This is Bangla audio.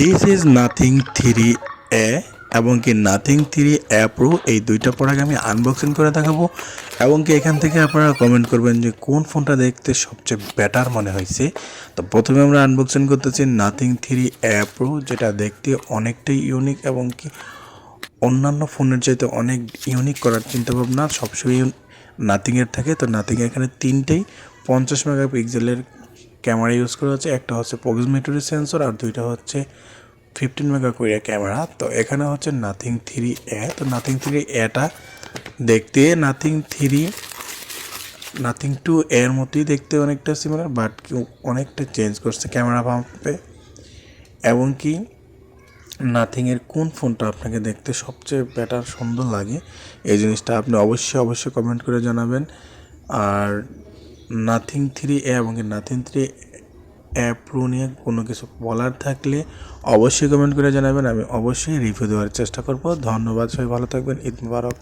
দিস ইজ নাথিং থ্রি এ এবং কি নাথিং থ্রি এ প্রো, এই দুইটা প্রোডাক্ট আমি আনবক্সিং করে দেখাবো এবং কি এখান থেকে আপনারা কমেন্ট করবেন যে কোন ফোনটা দেখতে সবচেয়ে বেটার মনে হয়েছে। তো প্রথমে আমরা আনবক্সিং করতেছি নাথিং থ্রি এ প্রো, যেটা দেখতে অনেকটাই ইউনিক এবং কি অন্যান্য ফোনের চাইতে অনেক ইউনিক করার চিন্তাভাবনা সবসময় নাথিংয়ের থাকে। তো নাথিং এখানে তিনটেই 50 মেগাপিক্সেলের ক্যামেরা ইউজ করা হচ্ছে, একটা হচ্ছে প্রক্সিমিটি সেন্সর আর দুইটা হচ্ছে 15 মেগা করে ক্যামেরা। তো এখানে হচ্ছে নাথিং থ্রি এ। তো নাথিং থ্রি এটা দেখতে নাথিং টু এর মতোই দেখতে অনেকটা সিমিলার, বাট অনেকটা চেঞ্জ করছে ক্যামেরা পাম্পে। এবং কি নাথিংয়ের কোন ফোনটা আপনাকে দেখতে সবচেয়ে বেটার সুন্দর লাগে, এই জিনিসটা আপনি অবশ্যই কমেন্ট করে জানাবেন। আর নাথিং থ্রি এ এবং নাথিং থ্রি এ প্রো নিয়ে কোনো কিছু বলার থাকলে অবশ্যই কমেন্ট করে জানাবেন, আমি অবশ্যই রিভিউ দেওয়ার চেষ্টা করব। ধন্যবাদ, সবাই ভালো থাকবেন, ঈদ মুবারক।